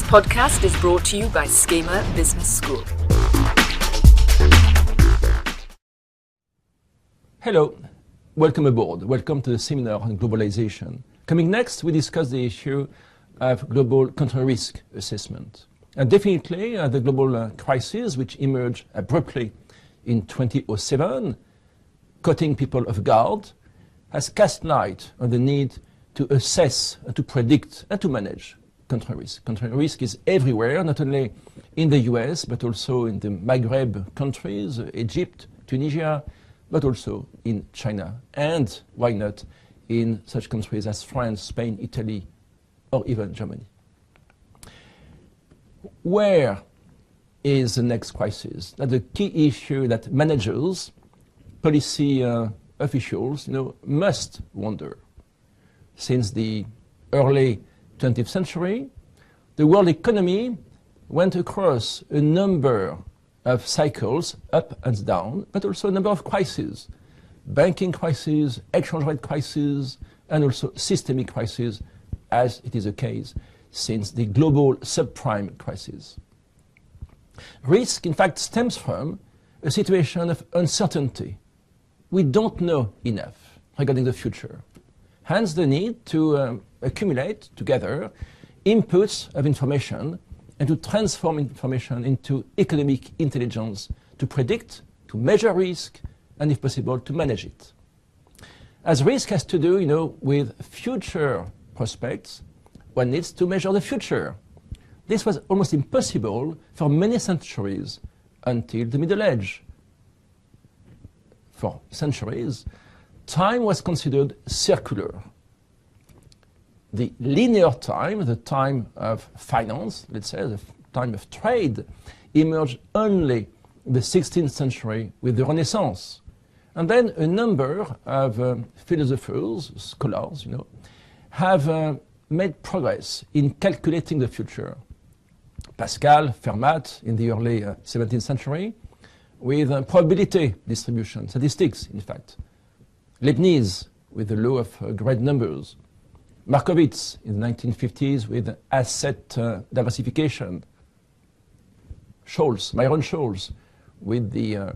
podcast is brought to you by Schema Business School. Hello, welcome aboard. Welcome to the seminar on globalization. Coming next, we discuss the issue of global counter-risk assessment. And definitely, the global crisis, which emerged abruptly in 2007, cutting people off guard, has cast light on the need to assess, to predict, and to manage counter-risk. Counter-risk is everywhere, not only in the US, but also in the Maghreb countries, Egypt, Tunisia, but also in China. And why not in such countries as France, Spain, Italy, or even Germany. Where is the next crisis? That's the key issue that managers, policy officials, must wonder. Since the early 20th century, the world economy went across a number of cycles, up and down, but also a number of crises. Banking crises, exchange rate crises, and also systemic crises, as it is the case since the global subprime crisis. Risk, in fact, stems from a situation of uncertainty. We don't know enough regarding the future. Hence the need to accumulate together inputs of information and to transform information into economic intelligence to predict, to measure risk, and if possible, to manage it. As risk has to do, with future prospects, one needs to measure the future. This was almost impossible for many centuries until the Middle Age. For centuries, time was considered circular. The linear time, the time of finance, let's say, the time of trade, emerged only in the 16th century with the Renaissance. And then a number of philosophers, scholars, have made progress in calculating the future. Pascal, Fermat in the early 17th century, with probability distribution, statistics, in fact. Leibniz with the law of great numbers. Markowitz in the 1950s with asset diversification. Myron Scholes with the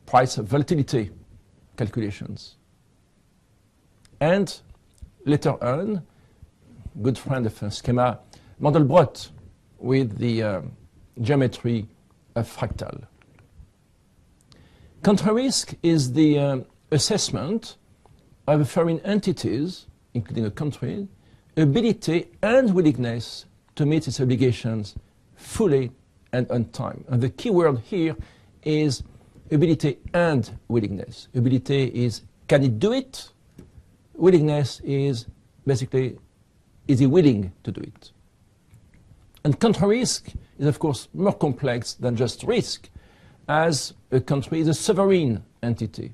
price of volatility calculations. And later on, good friend of Schema, Mandelbrot with the geometry of fractal. Counter-risk is the assessment of foreign entities, including a country, ability and willingness to meet its obligations fully and on time. And the key word here is ability and willingness. Ability is, can it do it? Willingness is basically, is he willing to do it? And counter-risk is, of course, more complex than just risk, as a country is a sovereign entity.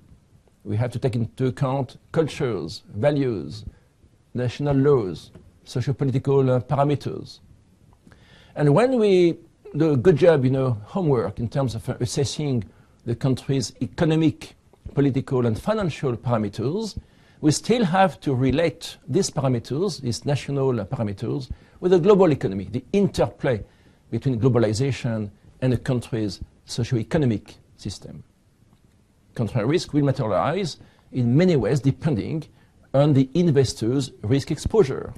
We have to take into account cultures, values, national laws, socio-political parameters. And when we do a good job, homework in terms of assessing the country's economic, political, and financial parameters, we still have to relate these parameters, these national parameters, with the global economy, the interplay between globalization and a country's socio-economic system. Counter-risk will materialize in many ways depending on the investor's risk exposure,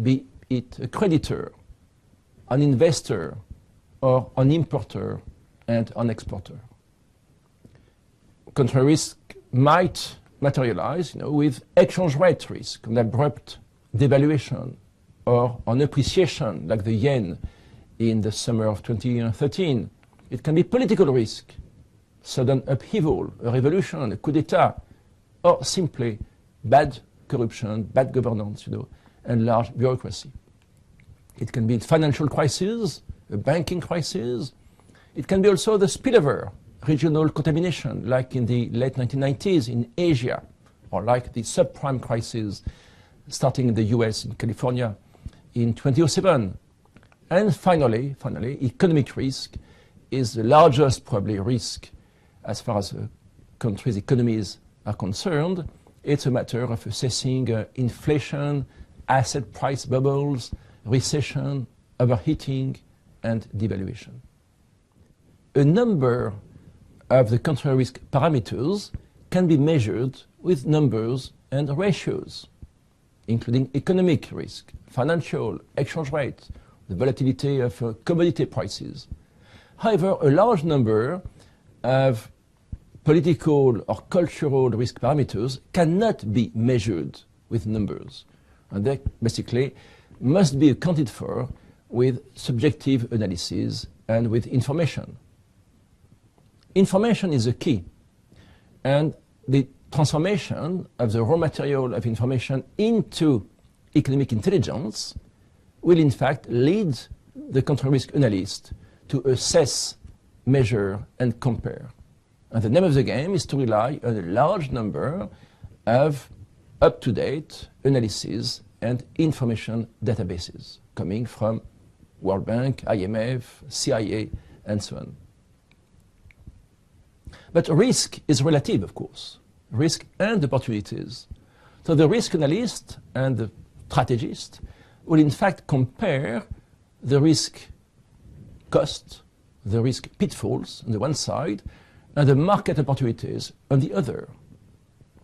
be it a creditor, an investor, or an importer and an exporter. Counter-risk might materialize with exchange rate risk, an abrupt devaluation, or an appreciation like the yen in the summer of 2013. It can be political risk, sudden upheaval, a revolution, a coup d'etat, or simply bad corruption, bad governance, and large bureaucracy. It can be a financial crisis, a banking crisis. It can be also the spillover, regional contamination, like in the late 1990s in Asia, or like the subprime crisis starting in the US, in California, in 2007. And finally, economic risk is the largest probably risk as far as a country's economies are concerned. It's a matter of assessing inflation, asset price bubbles, recession, overheating, and devaluation. A number of the country risk parameters can be measured with numbers and ratios, including economic risk, financial, exchange rate, the volatility of commodity prices. However, a large number of political or cultural risk parameters cannot be measured with numbers, and they basically must be accounted for with subjective analysis and with information. Information is the key, and the transformation of the raw material of information into economic intelligence will in fact lead the country risk analyst to assess, measure, and compare. And the name of the game is to rely on a large number of up-to-date analysis and information databases coming from World Bank, IMF, CIA, and so on. But risk is relative, of course, risk and opportunities. So the risk analyst and the strategist will in fact compare the risk cost, the risk pitfalls on the one side, and the market opportunities on the other.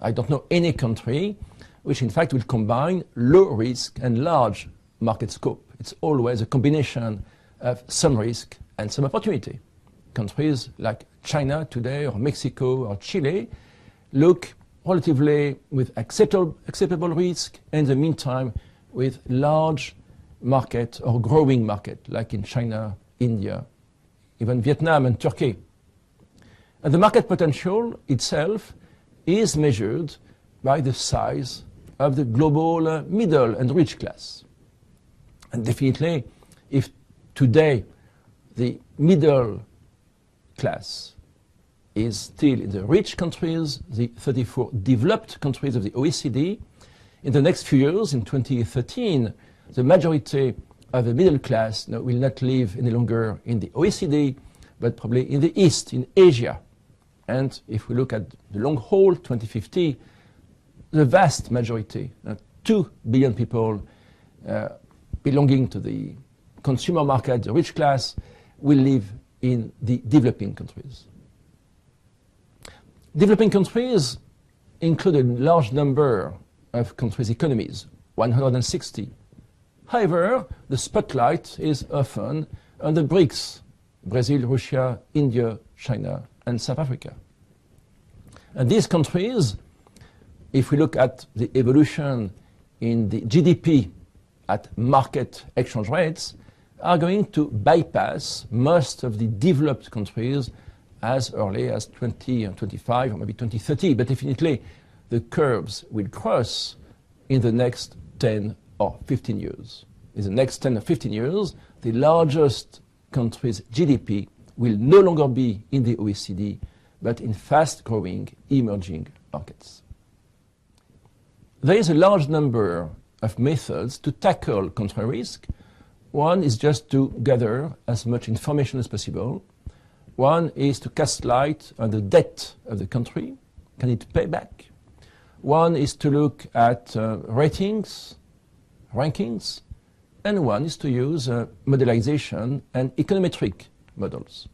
I don't know any country which in fact will combine low risk and large market scope. It's always a combination of some risk and some opportunity. Countries like China today, or Mexico, or Chile look relatively with acceptable risk, and in the meantime with large market or growing market, like in China, India, even Vietnam and Turkey. And the market potential itself is measured by the size of the global middle and rich class. And definitely, if today the middle class is still in the rich countries, the 34 developed countries of the OECD, in the next few years, in 2013, the majority of the middle class will not live any longer in the OECD, but probably in the East, in Asia. And if we look at the long haul, 2050, the vast majority, 2 billion people belonging to the consumer market, the rich class, will live in the developing countries. Developing countries include a large number of countries' economies, 160. However, the spotlight is often on the BRICS, Brazil, Russia, India, China, and South Africa. And these countries, if we look at the evolution in the GDP at market exchange rates, are going to bypass most of the developed countries as early as 2025 or maybe 2030. But definitely, the curves will cross in the next 10 or 15 years. In the next 10 or 15 years, the largest country's GDP will no longer be in the OECD, but in fast-growing emerging markets. There is a large number of methods to tackle country risk. One is just to gather as much information as possible. One is to cast light on the debt of the country. Can it pay back? One is to look at ratings, rankings, and one is to use modelization and econometric models.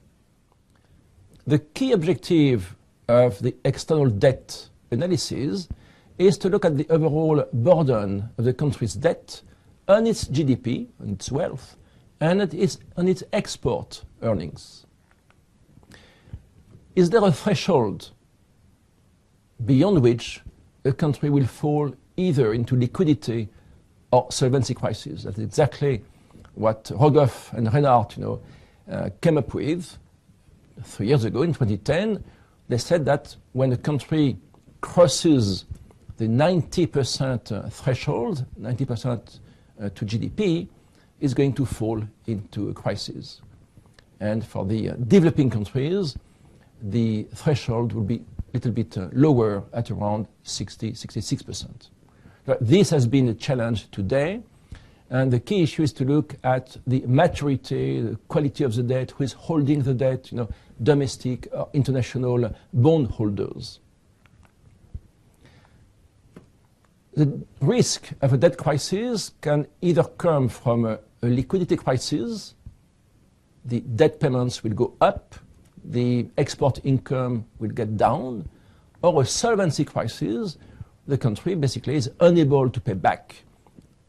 The key objective of the external debt analysis is to look at the overall burden of the country's debt on its GDP, on its wealth, and on its export earnings. Is there a threshold beyond which a country will fall either into liquidity or solvency crisis? That's exactly what Rogoff and Reinhardt came up with 3 years ago in 2010. They said that when a country crosses the 90% threshold, 90% to GDP, is going to fall into a crisis. And for the developing countries, the threshold will be a little bit lower at around 66%. This has been a challenge today, and the key issue is to look at the maturity, the quality of the debt, who is holding the debt, domestic or international bond holders. The risk of a debt crisis can either come from a liquidity crisis, the debt payments will go up, the export income will get down, or a solvency crisis, the country basically is unable to pay back.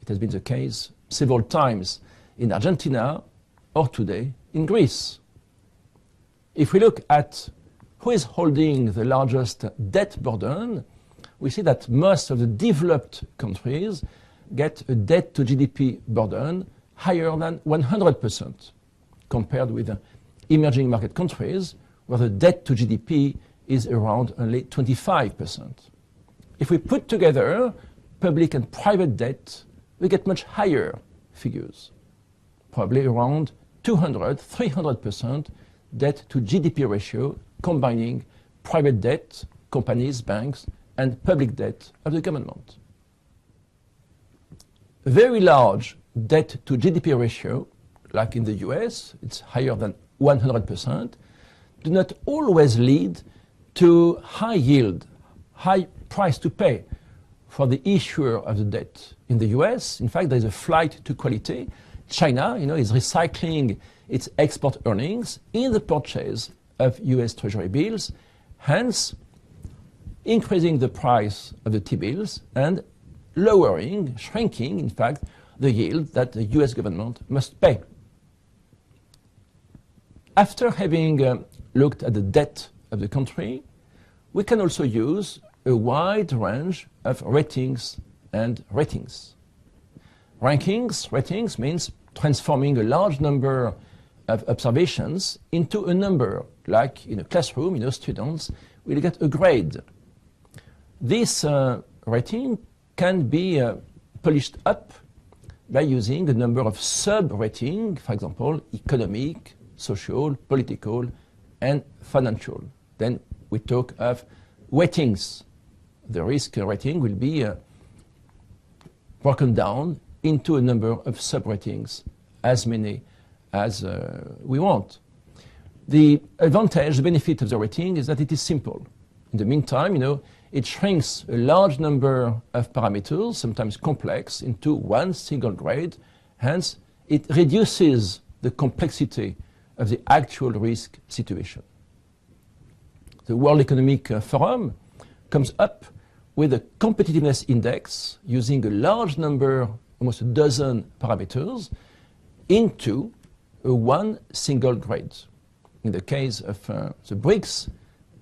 It has been the case several times in Argentina or today in Greece. If we look at who is holding the largest debt burden, we see that most of the developed countries get a debt to GDP burden higher than 100% compared with emerging market countries where the debt to GDP is around only 25%. If we put together public and private debt, we get much higher figures, probably around 200, 300% debt to GDP ratio, combining private debt, companies, banks, and public debt of the government. A very large debt to GDP ratio, like in the US, it's higher than 100%, do not always lead to high yield, high price to pay for the issuer of the debt. In the US, in fact, there is a flight to quality. China, is recycling its export earnings in the purchase of US Treasury bills, hence increasing the price of the T-bills and lowering, shrinking, in fact, the yield that the US government must pay. After having looked at the debt of the country, we can also use a wide range of ratings and ratings. Ratings means transforming a large number of observations into a number, like in a classroom, students will get a grade. This rating can be polished up by using a number of sub-ratings, for example, economic, social, political, and financial. Then we talk of weightings. The risk rating will be broken down into a number of sub-ratings, as many as we want. The advantage, the benefit of the rating is that it is simple. In the meantime, it shrinks a large number of parameters, sometimes complex, into one single grade. Hence, it reduces the complexity of the actual risk situation. The World Economic Forum comes up with a competitiveness index using a large number, almost a dozen parameters, into one single grade. In the case of the BRICS,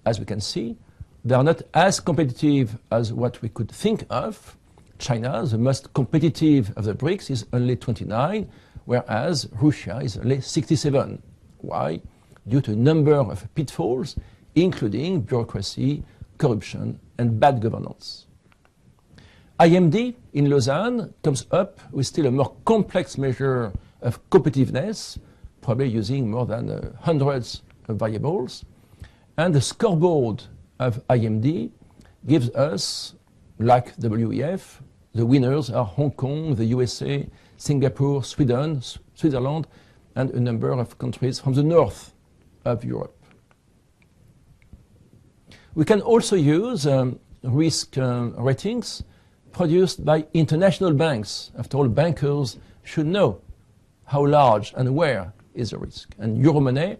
as we can see, they are not as competitive as what we could think of. China, the most competitive of the BRICS, is only 29, whereas Russia is only 67. Why? Due to a number of pitfalls, including bureaucracy, corruption, and bad governance. IMD in Lausanne comes up with still a more complex measure of competitiveness, probably using more than hundreds of variables. And the scoreboard of IMD gives us, like WEF, the winners are Hong Kong, the USA, Singapore, Sweden, Switzerland, and a number of countries from the north of Europe. We can also use risk ratings produced by international banks. After all, bankers should know how large and where is the risk. And Euromoney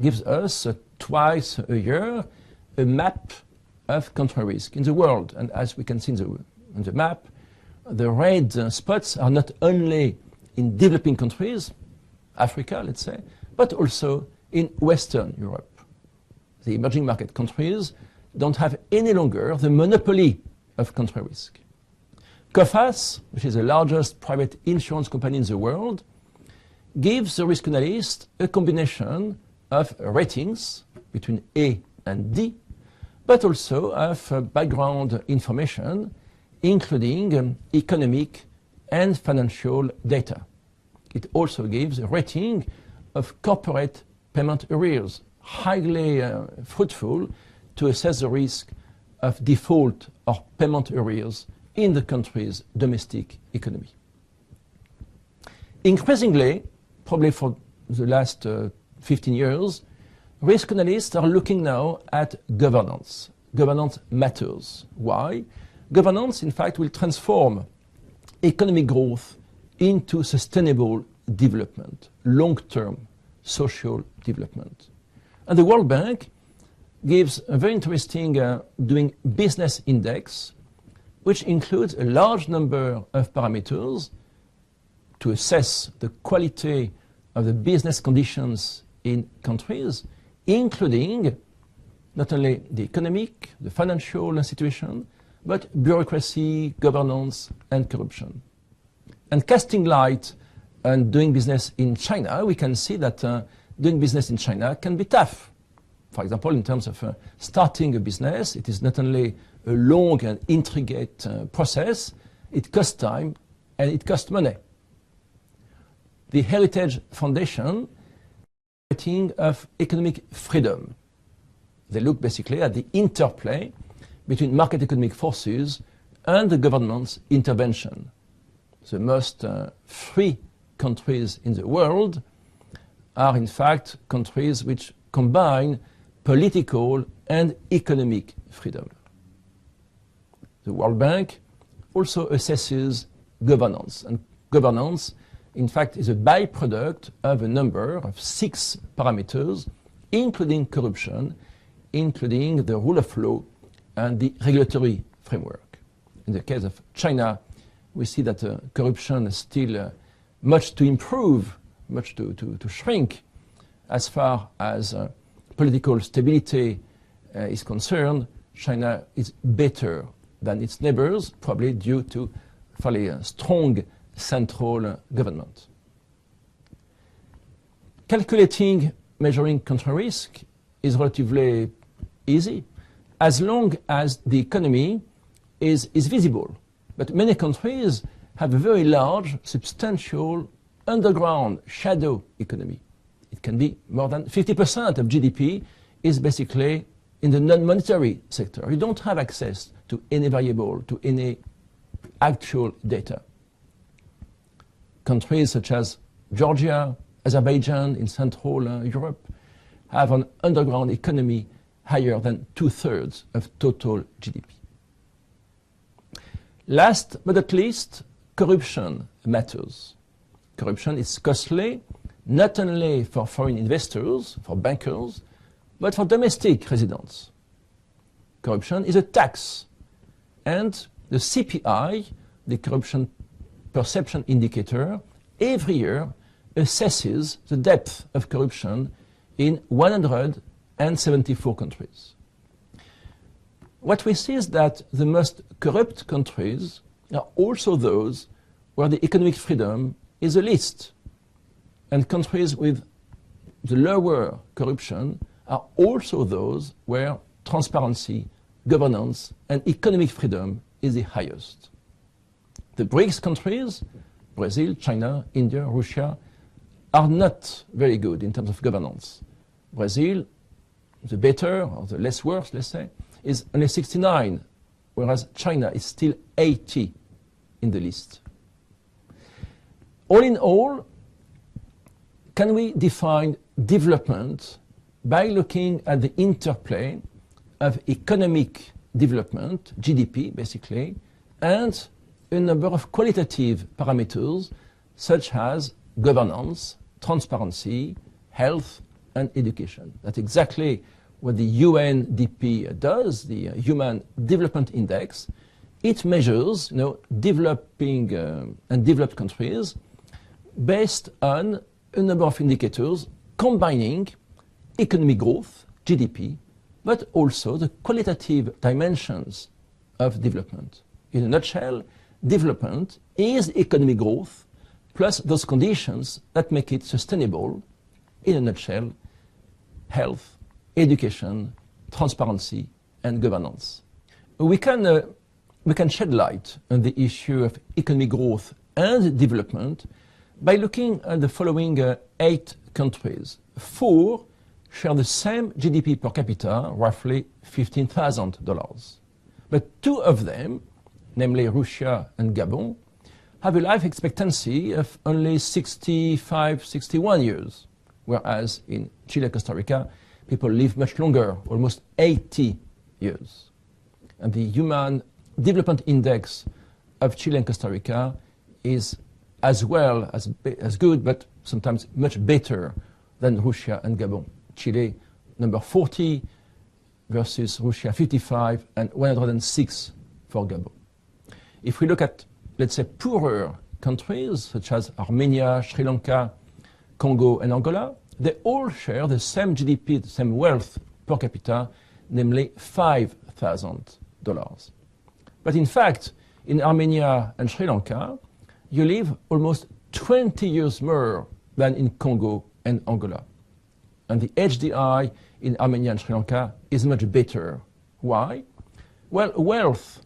gives us twice a year a map of country risk in the world. And as we can see in the map, the red spots are not only in developing countries, Africa, let's say, but also in Western Europe. The emerging market countries don't have any longer the monopoly of country risk. COFAS, which is the largest private insurance company in the world, gives the risk analyst a combination of ratings between A and D, but also of background information, including economic and financial data. It also gives a rating of corporate payment arrears, highly fruitful to assess the risk of default or payment arrears in the country's domestic economy. Increasingly, probably for the last 15 years, risk analysts are looking now at governance. Governance matters. Why? governance, in fact, will transform economic growth into sustainable development, long-term social development. And the World Bank gives a very interesting doing business index, which includes a large number of parameters to assess the quality of the business conditions in countries, including not only the economic, the financial situation, but bureaucracy, governance, and corruption. And casting light on doing business in China, we can see that doing business in China can be tough. For example, in terms of starting a business, it is not only a long and intricate process, it costs time and it costs money. The Heritage Foundation rating of economic freedom. They look basically at the interplay between market economic forces and the government's intervention. The most free countries in the world are in fact countries which combine political and economic freedom. The World Bank also assesses governance, and governance in fact is a byproduct of a number of 6 parameters, including corruption, including the rule of law and the regulatory framework. In the case of China, we see that corruption is still much to improve, much to shrink as far as political stability is concerned. China is better than its neighbors, probably due to fairly strong central government. Calculating, measuring country risk is relatively easy as long as the economy is visible. But many countries have a very large, substantial, underground shadow economy. It can be more than 50% of GDP is basically in the non-monetary sector. You don't have access to any variable, to any actual data. Countries such as Georgia, Azerbaijan in Central Europe have an underground economy higher than 2/3 of total GDP. Last but not least, corruption matters. Corruption is costly not only for foreign investors, for bankers, but for domestic residents. Corruption is a tax, and the CPI, the Corruption Perception Indicator, every year assesses the depth of corruption in 174 countries. What we see is that the most corrupt countries are also those where the economic freedom is the least, and countries with the lower corruption are also those where transparency, governance, and economic freedom is the highest. The BRICS countries, Brazil, China, India, Russia, are not very good in terms of governance. Brazil, the better or the less worse, let's say, is only 69, whereas China is still 80 in the list. All in all, can we define development by looking at the interplay of economic development, GDP basically, and a number of qualitative parameters such as governance, transparency, health, and education. That's exactly what the UNDP does, the Human Development Index. It measures developing and developed countries based on a number of indicators combining economic growth, GDP, but also the qualitative dimensions of development. In a nutshell, development is economic growth plus those conditions that make it sustainable. In a nutshell, health, education, transparency, and governance. We can shed light on the issue of economic growth and development by looking at the following 8 countries. 4 share the same GDP per capita, roughly $15,000. But 2 of them, namely Russia and Gabon, have a life expectancy of only 65, 61 years, whereas in Chile, Costa Rica, people live much longer, almost 80 years. And the Human development index of Chile and Costa Rica is as well as good, but sometimes much better than Russia and Gabon. Chile, number 40 versus Russia 55 and 106 for Gabon. If we look at, let's say, poorer countries such as Armenia, Sri Lanka, Congo, and Angola, they all share the same GDP, the same wealth per capita, namely $5,000. But in fact, in Armenia and Sri Lanka, you live almost 20 years more than in Congo and Angola. And the HDI in Armenia and Sri Lanka is much better. Why? Well, wealth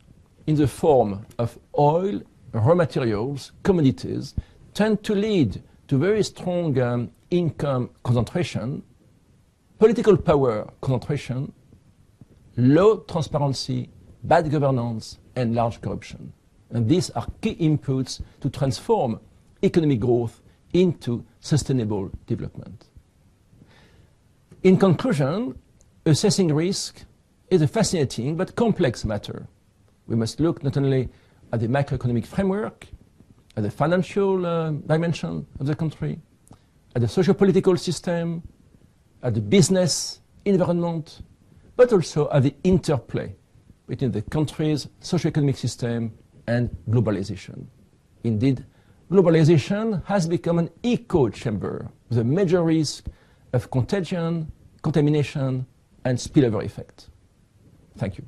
in the form of oil, raw materials, commodities, tend to lead to very strong income concentration, political power concentration, low transparency, bad governance, and large corruption. And these are key inputs to transform economic growth into sustainable development. In conclusion, assessing risk is a fascinating but complex matter. We must look not only at the macroeconomic framework, at the financial dimension of the country, at the socio-political system, at the business environment, but also at the interplay between the country's socio-economic system and globalization. Indeed, globalization has become an echo chamber with a major risk of contagion, contamination, and spillover effect. Thank you.